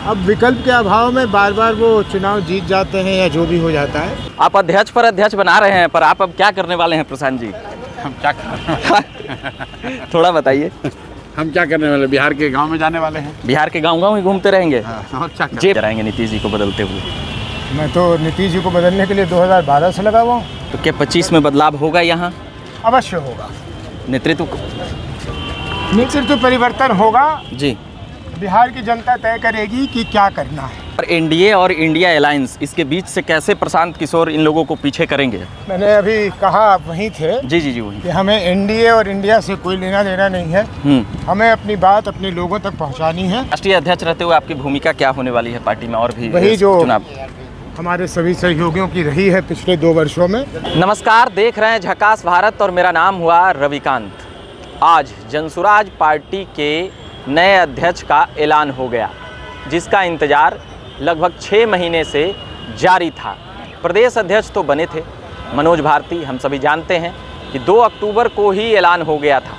अब विकल्प के अभाव में बार बार वो चुनाव जीत जाते हैं या जो भी हो जाता है। आप अध्यक्ष पर अध्यक्ष बना रहे हैं, पर आप अब क्या करने वाले हैं प्रशांत जी? हम क्या थोड़ा बताइए। हम क्या करने वाले, बिहार के गांव में जाने वाले हैं। बिहार के गांव-गांव ही घूमते रहेंगे? हाँ, और क्या जेब रहेंगे नीतीश जी को बदलते हुए? मैं तो नीतीश जी को बदलने के लिए 2012 से लगा हुआ हूँ। तो क्या 25 में बदलाव होगा यहाँ? अवश्य होगा। नेतृत्व परिवर्तन होगा। जी। बिहार की जनता तय करेगी कि क्या करना है। और एनडीए और इंडिया अलायंस, इसके बीच से कैसे प्रशांत किशोर इन लोगों को पीछे करेंगे? मैंने अभी कहा, आप वहीं थे। जी जी जी वहीं। कि हमें एनडीए और इंडिया से कोई लेना देना नहीं है। हमें अपनी बात अपने लोगों तक पहुंचानी है। राष्ट्रीय अध्यक्ष रहते हुए आपकी भूमिका क्या होने वाली है पार्टी में, और भी वही जो चुनाव हमारे सभी सहयोगियों की रही है पिछले 2 वर्षों में। नमस्कार, देख रहे हैं झकास भारत और मेरा नाम हुआ रविकांत। आज जनसुराज पार्टी के नए अध्यक्ष का ऐलान हो गया, जिसका इंतज़ार लगभग 6 महीने से जारी था। प्रदेश अध्यक्ष तो बने थे मनोज भारती, हम सभी जानते हैं कि 2 अक्टूबर को ही ऐलान हो गया था,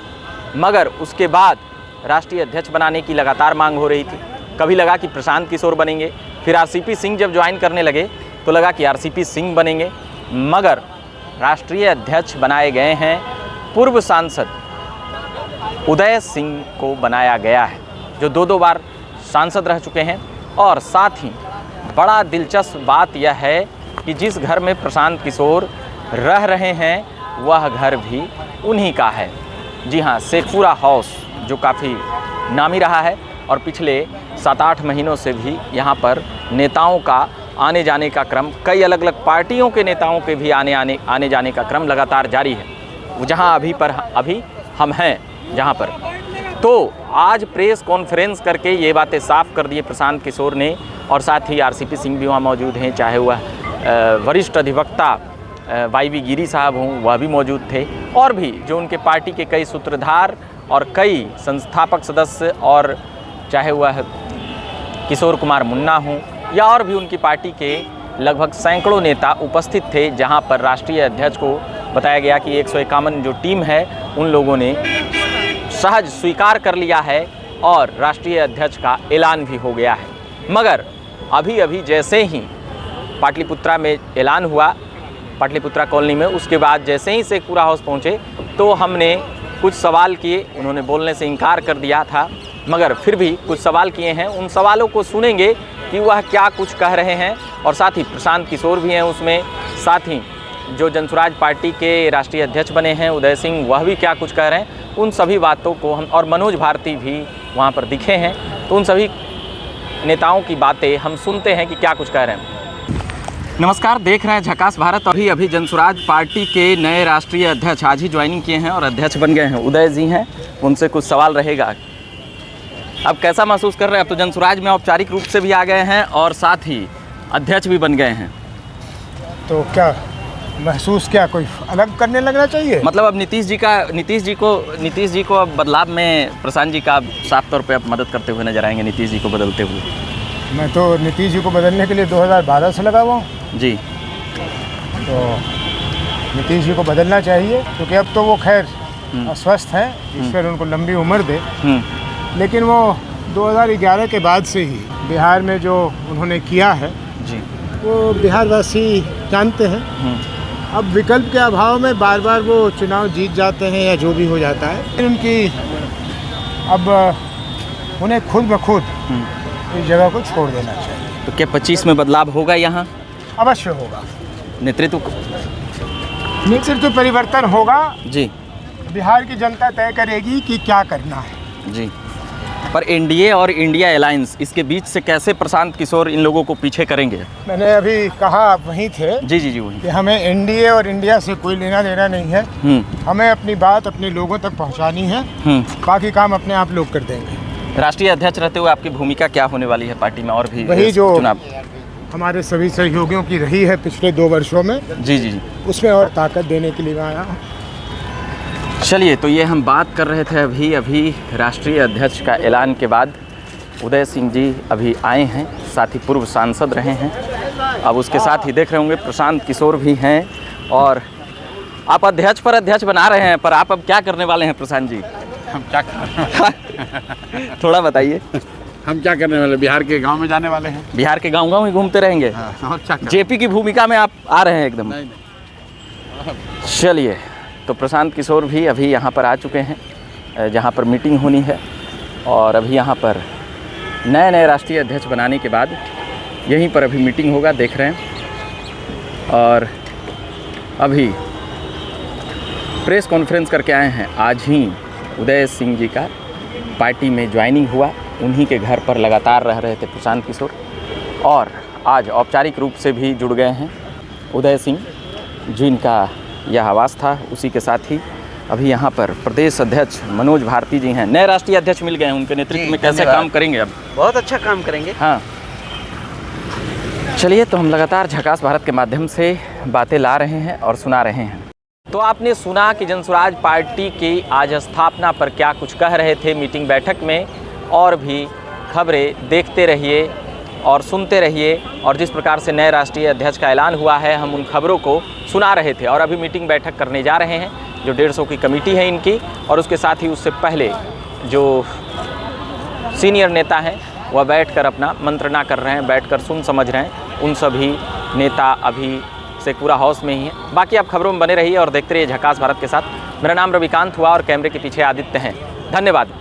मगर उसके बाद राष्ट्रीय अध्यक्ष बनाने की लगातार मांग हो रही थी। कभी लगा कि प्रशांत किशोर बनेंगे, फिर आरसीपी सिंह जब ज्वाइन करने लगे तो लगा कि आरसीपी सिंह बनेंगे, मगर राष्ट्रीय अध्यक्ष बनाए गए हैं पूर्व सांसद उदय सिंह को बनाया गया है, जो 2 बार सांसद रह चुके हैं। और साथ ही बड़ा दिलचस्प बात यह है कि जिस घर में प्रशांत किशोर रह रहे हैं वह घर भी उन्हीं का है। जी हाँ, शेखपुरा हाउस, जो काफ़ी नामी रहा है और पिछले 7-8 महीनों से भी यहाँ पर नेताओं का आने जाने का क्रम, कई अलग अलग पार्टियों के नेताओं के भी आने जाने का क्रम लगातार जारी है। जहाँ अभी हम हैं जहाँ पर, तो आज प्रेस कॉन्फ्रेंस करके ये बातें साफ कर दी प्रशांत किशोर ने, और साथ ही आरसीपी सिंह भी वहाँ मौजूद हैं, चाहे वह वरिष्ठ अधिवक्ता वाईवी गिरी साहब हों, वह भी मौजूद थे, और भी जो उनके पार्टी के कई सूत्रधार और कई संस्थापक सदस्य, और चाहे वह किशोर कुमार मुन्ना हों या और भी उनकी पार्टी के लगभग सैकड़ों नेता उपस्थित थे। जहाँ पर राष्ट्रीय अध्यक्ष को बताया गया कि 151 जो टीम है उन लोगों ने सहज स्वीकार कर लिया है और राष्ट्रीय अध्यक्ष का ऐलान भी हो गया है। मगर अभी जैसे ही पाटलिपुत्रा में ऐलान हुआ, पाटलिपुत्रा कॉलोनी में, उसके बाद जैसे ही शेखपुरा हाउस पहुँचे तो हमने कुछ सवाल किए, उन्होंने बोलने से इनकार कर दिया था, मगर फिर भी कुछ सवाल किए हैं। उन सवालों को सुनेंगे कि वह क्या कुछ कह रहे हैं, और साथ ही प्रशांत किशोर भी हैं उसमें, साथ ही जो जनसुराज पार्टी के राष्ट्रीय अध्यक्ष बने हैं उदय सिंह, वह भी क्या कुछ कह रहे हैं। उन सभी बातों को हम, और मनोज भारती भी वहाँ पर दिखे हैं, तो उन सभी नेताओं की बातें हम सुनते हैं कि क्या कुछ कह रहे हैं। नमस्कार, देख रहे हैं झकास भारत। अभी जनसुराज पार्टी के नए राष्ट्रीय अध्यक्ष आज ही ज्वाइनिंग किए हैं और अध्यक्ष बन गए हैं, उदय जी हैं, उनसे कुछ सवाल रहेगा। अब कैसा महसूस कर रहे हैं? अब तो जनसुराज में औपचारिक रूप से भी आ गए हैं और साथ ही अध्यक्ष भी बन गए हैं, तो क्या महसूस, क्या कोई अलग करने लगना चाहिए? मतलब अब नीतीश जी को अब बदलाव में प्रशांत जी का साफ तौर पे अब मदद करते हुए नजर आएंगे, नीतीश जी को बदलते हुए। मैं तो नीतीश जी को बदलने के लिए 2012 से लगा हुआ हूँ। जी। तो नीतीश जी को बदलना चाहिए, क्योंकि अब तो वो खैर अस्वस्थ हैं, ईश्वर उनको लंबी उम्र दे। लेकिन वो 2011 के बाद से ही बिहार में जो उन्होंने किया है जी, वो बिहारवासी जानते हैं। अब विकल्प के अभाव में बार बार वो चुनाव जीत जाते हैं या जो भी हो जाता है। उनकी अब उन्हें खुद ब खुद इस जगह को छोड़ देना चाहिए। तो क्या 25 में बदलाव होगा यहाँ? अवश्य होगा। नेतृत्व परिवर्तन होगा। जी। बिहार की जनता तय करेगी कि क्या करना है। जी। पर एनडीए और इंडिया अलायंस, इसके बीच से कैसे प्रशांत किशोर इन लोगों को पीछे करेंगे? मैंने अभी कहा, आप वहीं थे। जी जी जी वहीं। कि हमें एनडीए और इंडिया से कोई लेना देना नहीं है। हमें अपनी बात अपने लोगों तक पहुंचानी है। बाकी काम अपने आप लोग कर देंगे। राष्ट्रीय अध्यक्ष रहते हुए आपकी भूमिका क्या होने वाली है पार्टी में, और भी वही जो चुनाव हमारे सभी सहयोगियों की रही है पिछले 2 वर्षों में, जी जी जी, उसमें और ताकत देने के लिए मैं आया हूँ। चलिए, तो ये हम बात कर रहे थे अभी राष्ट्रीय अध्यक्ष का ऐलान के बाद उदय सिंह जी अभी आए हैं, साथ ही पूर्व सांसद रहे हैं। अब उसके साथ ही देख रहे होंगे प्रशांत किशोर भी हैं, और आप अध्यक्ष पर अध्यक्ष बना रहे हैं, पर आप अब क्या करने वाले हैं प्रशांत जी? हम क्या थोड़ा बताइए। हम क्या करने वाले, बिहार के गांव में जाने वाले हैं। बिहार के गांव-गांव ही घूमते रहेंगे। हाँ, और क्या करें? जेपी की भूमिका में आप आ रहे हैं एकदम। नहीं नहीं, चलिए, तो प्रशांत किशोर भी अभी यहाँ पर आ चुके हैं जहाँ पर मीटिंग होनी है, और अभी यहाँ पर नए राष्ट्रीय अध्यक्ष बनाने के बाद यहीं पर अभी मीटिंग होगा, देख रहे हैं। और अभी प्रेस कॉन्फ्रेंस करके आए हैं। आज ही उदय सिंह जी का पार्टी में ज्वाइनिंग हुआ, उन्हीं के घर पर लगातार रह रहे थे प्रशांत किशोर, और आज औपचारिक रूप से भी जुड़ गए हैं उदय सिंह, जिनका यह आवास था। उसी के साथ ही अभी यहाँ पर प्रदेश अध्यक्ष मनोज भारती जी हैं, नए राष्ट्रीय अध्यक्ष मिल गए हैं, उनके नेतृत्व में कैसे काम करेंगे अब? बहुत अच्छा काम करेंगे। हाँ, चलिए, तो हम लगातार झकास भारत के माध्यम से बातें ला रहे हैं और सुना रहे हैं। तो आपने सुना कि जनसुराज पार्टी की आज स्थापना पर क्या कुछ कह रहे थे मीटिंग बैठक में, और भी खबरें देखते रहिए और सुनते रहिए। और जिस प्रकार से नए राष्ट्रीय अध्यक्ष का ऐलान हुआ है, हम उन खबरों को सुना रहे थे। और अभी मीटिंग बैठक करने जा रहे हैं, जो 150 की कमेटी है इनकी, और उसके साथ ही उससे पहले जो सीनियर नेता हैं वह बैठकर अपना मंत्रणा कर रहे हैं, बैठकर सुन समझ रहे हैं। उन सभी नेता अभी से पूरा हाउस में ही है। बाकी आप खबरों में बने रहिए और देखते रहिए झकास भारत के साथ। मेरा नाम रविकांत हुआ और कैमरे के पीछे आदित्य हैं। धन्यवाद।